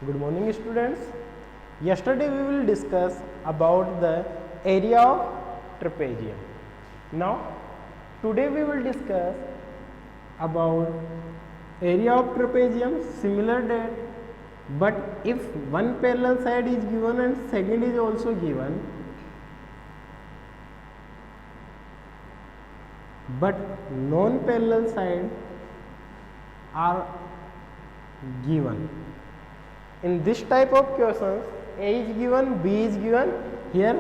Good morning students. Yesterday we will discuss about the area of trapezium. Now today we will discuss about area of trapezium similar that, but if one parallel side is given and second is also given, but non-parallel side are given. In this type of questions, A is given, B is given. Here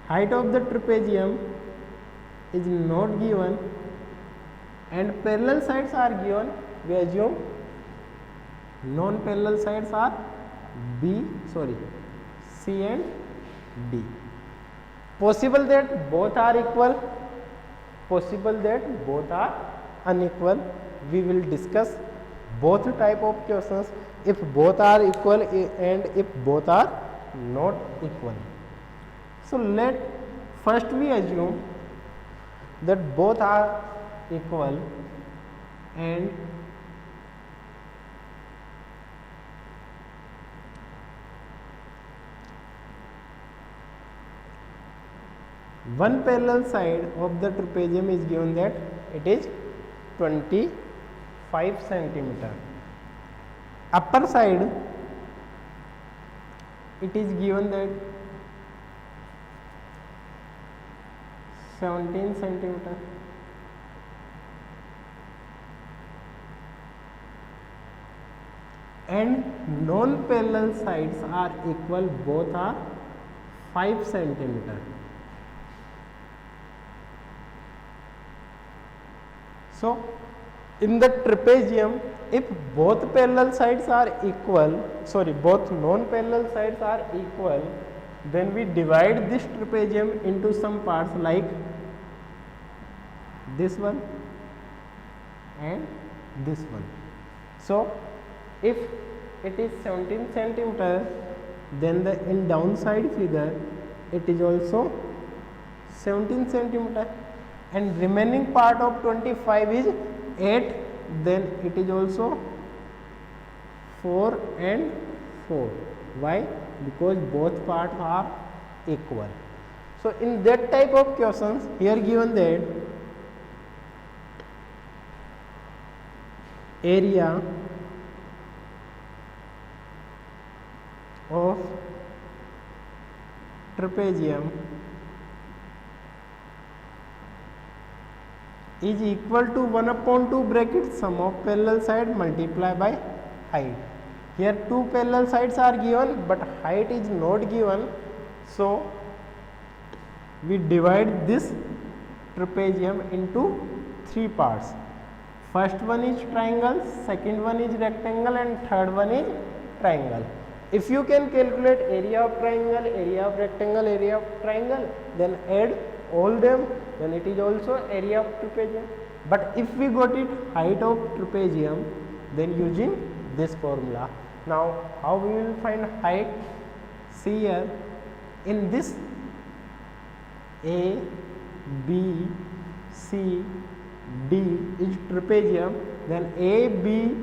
height of the trapezium is not given and parallel sides are given. We assume non-parallel sides are C and D. Possible that both are equal, possible that both are unequal. We will discuss both type of questions, if both are equal and if both are not equal. So let first we assume that both are equal and one parallel side of the trapezium is given that it is 25 centimeter. Upper side it is given that 17 centimeter. And non-parallel sides are equal, both are 5 centimeter. So in the trapezium, if both parallel sides are equal, both non-parallel sides are equal, then we divide this trapezium into some parts like this one and this one. So if it is 17 centimeter, then the in downside figure it is also 17 centimeter, and remaining part of 25 is 8, then it is also 4 and 4. Why? Because both parts are equal. So in that type of questions, here given that area of trapezium is equal to 1/2 bracket sum of parallel side multiply by height. Here two parallel sides are given but height is not given, so we divide this trapezium into three parts. First one is triangle, second one is rectangle, and third one is triangle. If you can calculate area of triangle, area of rectangle, area of triangle, then add all them, then it is also area of trapezium. But if we got it height of trapezium, then using this formula. Now how we will find height? See here, in this A, B, C, D is trapezium, then A, B,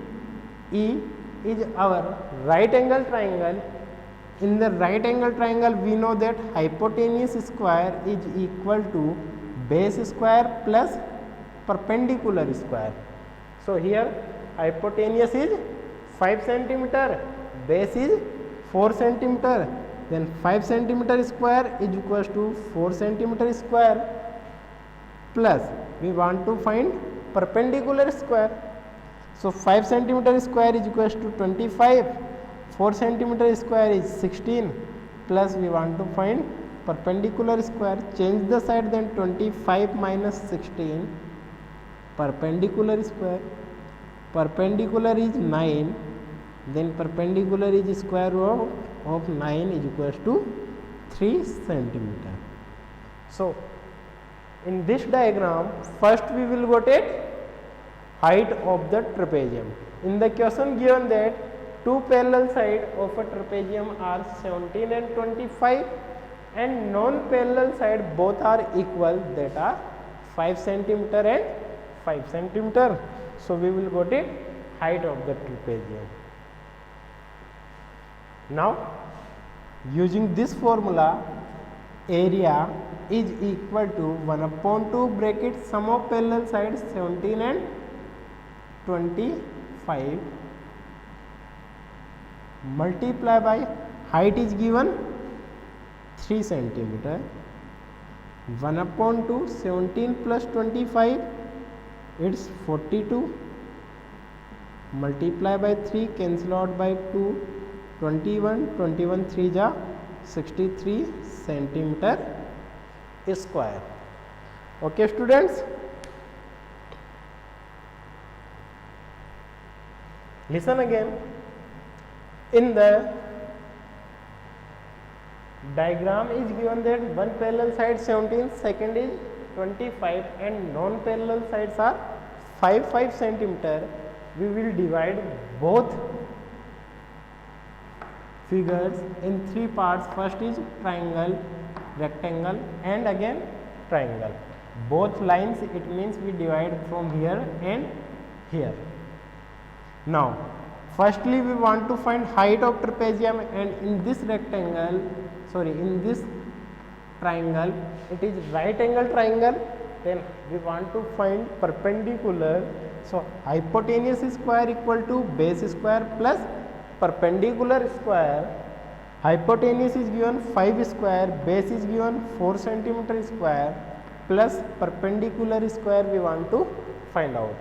E is our right angle triangle. In the right angle triangle, we know that hypotenuse square is equal to base square plus perpendicular square. So here hypotenuse is 5 centimeter, base is 4 centimeter, then 5 centimeter square is equals to 4 centimeter square, plus we want to find perpendicular square. So 5 centimeter square is equals to 25, 4 centimeter square is 16, plus we want to find perpendicular square. Change the side, then 25 minus 16, perpendicular square. Perpendicular is 9, then perpendicular is square root of 9 is equals to 3 centimeter. So in this diagram, first we will go at height of the trapezium. In the question given that two parallel sides of a trapezium are 17 and 25 and non-parallel side both are equal, that are 5 centimeter and 5 centimeter. So we will go to height of the trapezium. Now using this formula, area is equal to 1 upon 2 bracket sum of parallel sides 17 and 25 multiply by height is given 3 centimeter. 1 upon 2 17 plus 25 it's 42 multiply by 3 cancel out by 2 21 3 ja 63 centimeter square. Okay students, listen again. In the diagram is given that one parallel side 17, second is 25 and non-parallel sides are 5 centimeter. We will divide both figures in 3 parts. First is triangle, rectangle and again triangle. Both lines, it means we divide from here and here. Now firstly we want to find height of trapezium, and in this rectangle, sorry, in this triangle it is right angle triangle. Then we want to find perpendicular. So hypotenuse square equal to base square plus perpendicular square. Hypotenuse is given 5 square, base is given 4 centimeter square plus perpendicular square we want to find out.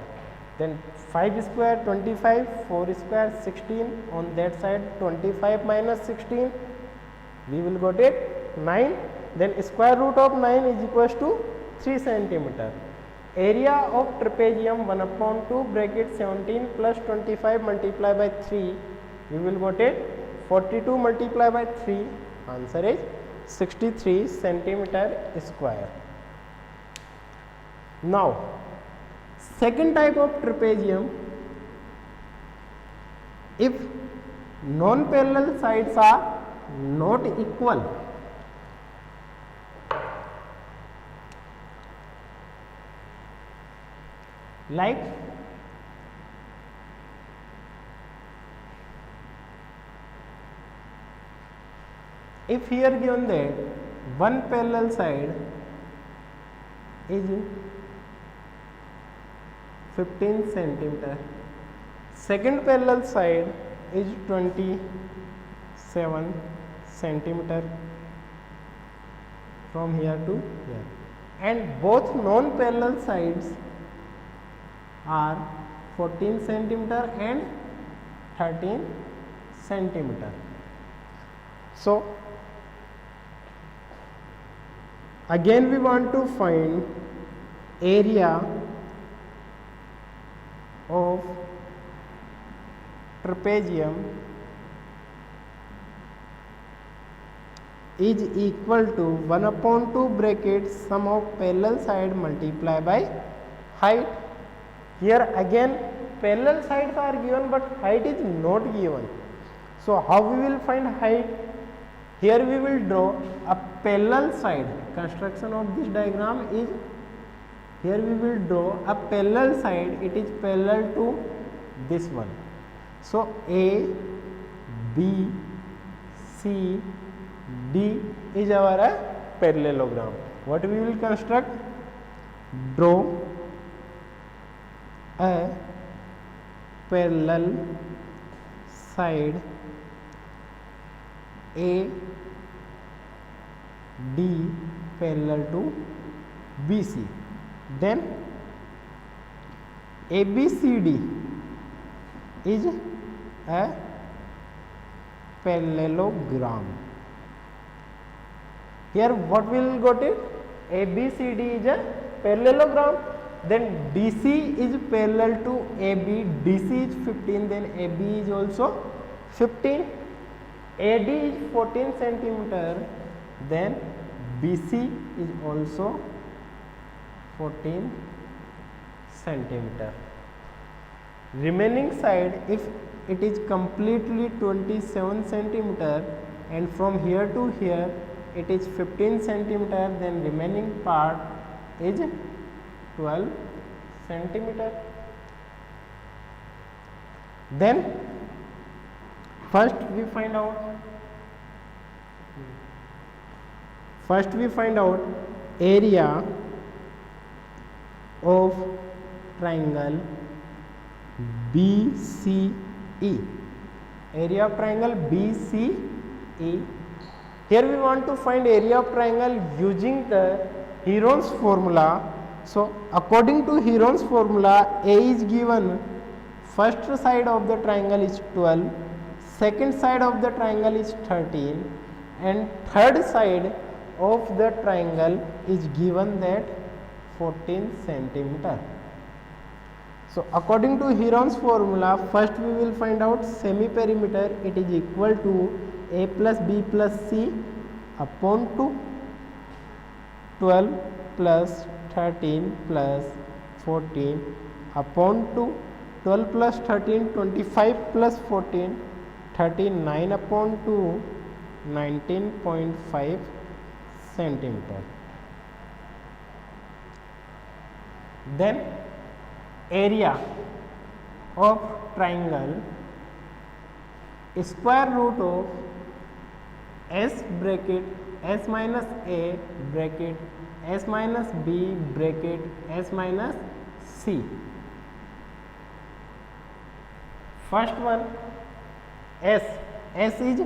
Then 5 square 25, 4 square 16, on that side 25 minus 16 we will got it 9. Then square root of 9 is equals to 3 centimeter. Area of trapezium 1 upon 2 bracket 17 plus 25 multiply by 3, we will got it 42 multiply by 3, answer is 63 centimeter square. Now second type of trapezium, if non-parallel sides are not equal, like if here given that one parallel side is 15 centimeter, second parallel side is 27 centimeter from here to here, and both non-parallel sides are 14 centimeter and 13 centimeter. So again we want to find area of trapezium is equal to 1 upon 2 bracket sum of parallel side multiply by height. Here again parallel sides are given but height is not given. So how we will find height? Here we will draw a parallel side. Construction of this diagram is, here we will draw a parallel side, it is parallel to this one. So A, B, C, D is our parallelogram. What we will construct? Draw a parallel side A, D parallel to BC. Then ABCD is a parallelogram. Here what we will got it? ABCD is a parallelogram. Then DC is parallel to AB. DC is 15. Then AB is also 15. AD is 14 centimeter. Then BC is also 14 centimeter. Remaining side, if it is completely 27 centimeter and from here to here it is 15 centimeter, then remaining part is 12 centimeter. Then first we find out area of triangle BCE. Area of triangle BCE. Here we want to find area of triangle using the Heron's formula. So according to Heron's formula, A is given, first side of the triangle is 12, second side of the triangle is 13, and third side of the triangle is given that 14 centimeter. So according to Heron's formula, first we will find out semi-perimeter. It is equal to A plus B plus C upon 2, 12 plus 13 plus 14 upon 2, 12 plus 13, 25 plus 14, 39 upon 2, 19.5 centimeter. Then area of triangle, square root of S bracket S minus A bracket S minus B bracket S minus C. First one, S is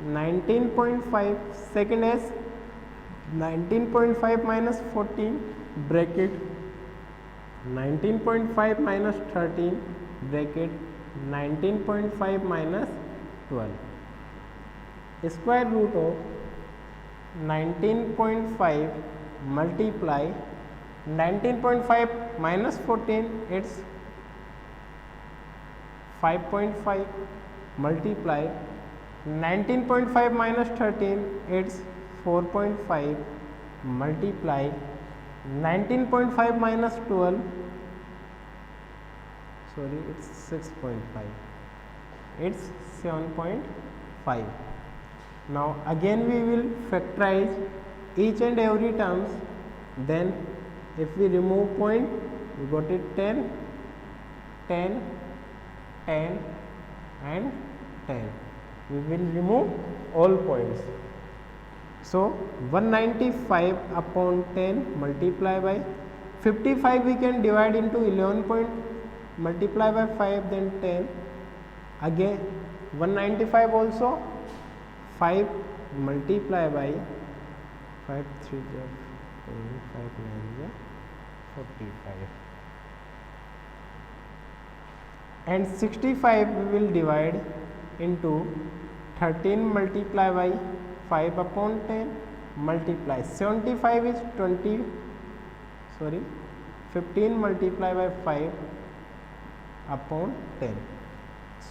19.5, second S 19.5 minus 14 bracket 19.5 minus 13 bracket 19.5 minus 12. Square root of 19.5 multiply 19.5 minus 14, it's 5.5, multiply 19.5 minus 13, it's 4.5, multiply 19.5 minus 12, sorry, it's 6.5, it's 7.5. Now again we will factorize each and every terms. Then if we remove point, we got it 10, 10, 10 and 10. We will remove all points. So 195 upon 10 multiply by 55, we can divide into 11 point, multiply by 5, then 10. Again 195 also 5 multiply by 5 3 5 9 45, and 65 we will divide into 13 multiply by 5 upon 10 multiply 75 is 15 multiply by 5 upon 10.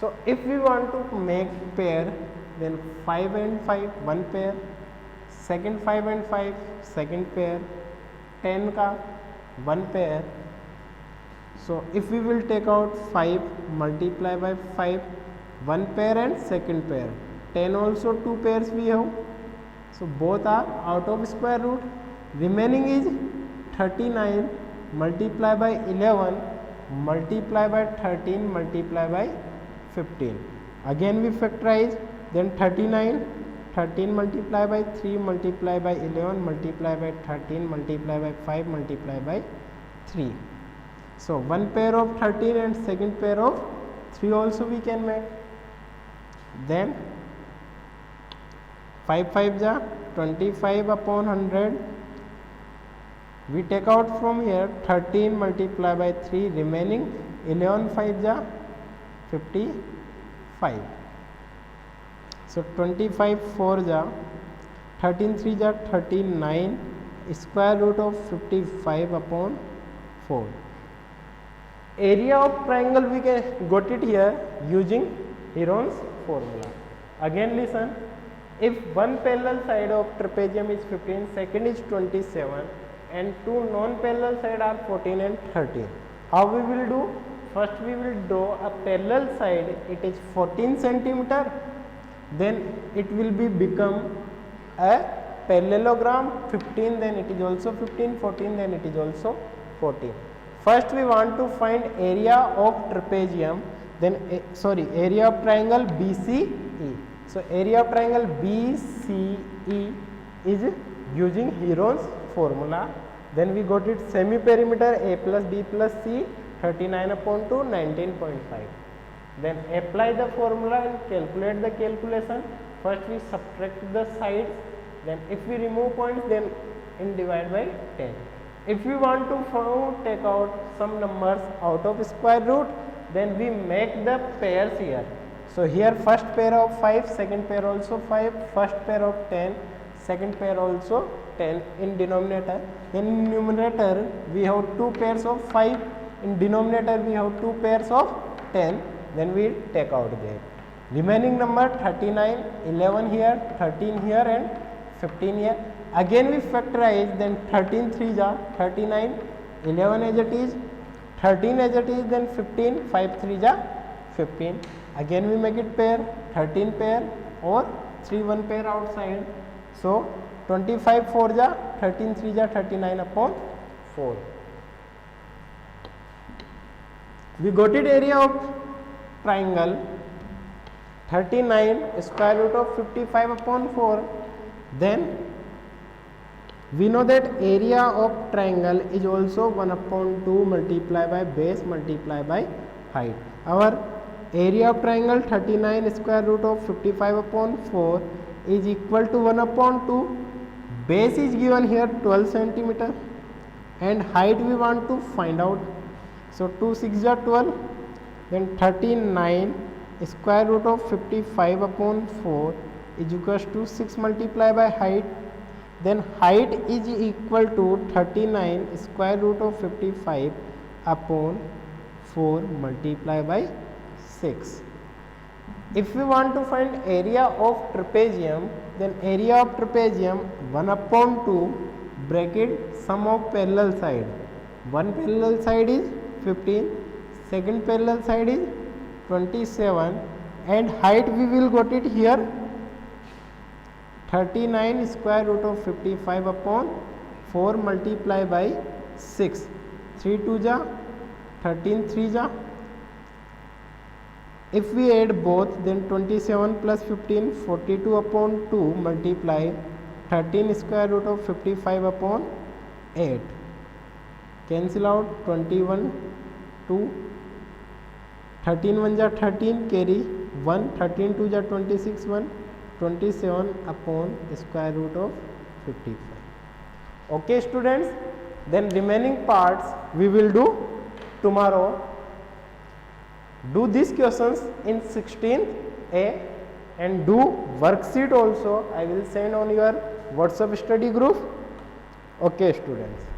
So if we want to make pair, then 5 and 5 one pair, second 5 and 5 second pair, 10 का one pair. So if we will take out 5 multiply by 5 one pair and second pair, 10 also two pairs we have, so both are out of square root. Remaining is 39 multiply by 11 multiply by 13 multiply by 15. Again we factorize, then 39, 13 multiply by 3 multiply by 11 multiply by 13 multiply by 5 multiply by 3. So one pair of 13 and second pair of 3 also we can make. Then 5 5 ja 25 upon 100. We take out from here 13 multiply by 3, remaining 11 5 ja 55. So 25 4 ja 13 3 ja 39, square root of 55 upon 4. Area of triangle we can got it here using Heron's formula. Again listen, if one parallel side of trapezium is 15, second is 27 and two non-parallel side are 14 and 13. How we will do? First we will draw a parallel side, it is 14 centimeter, then it will be become a parallelogram 15, then it is also 15, 14, then it is also 14. First we want to find area of trapezium. then area of triangle BCE. So area of triangle BCE is using Heron's formula. Then we got it semi perimeter A plus B plus C 39 upon 2 19.5. Then apply the formula and calculate the calculation. First we subtract the sides, then if we remove points, then in divide by 10. If we want to take out some numbers out of square root, then we make the pairs here. So here first pair of 5, second pair also 5, first pair of 10, second pair also 10 in denominator. In numerator we have two pairs of 5, in denominator we have two pairs of 10, then we take out there. Remaining number 39, 11 here, 13 here and 15 here. Again we factorize, then 13 3 ja 39, 11 as it is, 13 as it is, then 15, 5 3 ja 15. Again we make it pair, 13 pair or 3 1 pair outside. So 25 4 ja 13 3 ja 39 upon 4. We got it area of triangle 39 square root of 55 upon 4. Then we know that area of triangle is also 1 upon 2 multiplied by base multiplied by height. Our area of triangle 39 square root of 55 upon 4 is equal to 1 upon 2. Base is given here 12 centimeter and height we want to find out. So 2 6 are 12, then 39 square root of 55 upon 4 is equals to 6 multiplied by height. Then height is equal to 39 square root of 55 upon 4 multiplied by 6. If we want to find area of trapezium, then area of trapezium 1 upon 2 bracket sum of parallel side. One parallel side is 15, second parallel side is 27 and height we will got it here 39 square root of 55 upon 4 multiplied by 6. 3 2 ja 13 3 ja. If we add both, then 27 plus 15 42 upon 2 multiply 13 square root of 55 upon 8. Cancel out 21 2, 13 1 ja 13 carry 1, 13 2 ja 26 1, 27 upon square root of 55. Okay students, then remaining parts we will do tomorrow. Do these questions in 16th A and do worksheet also. I will send on your WhatsApp study group. Okay students.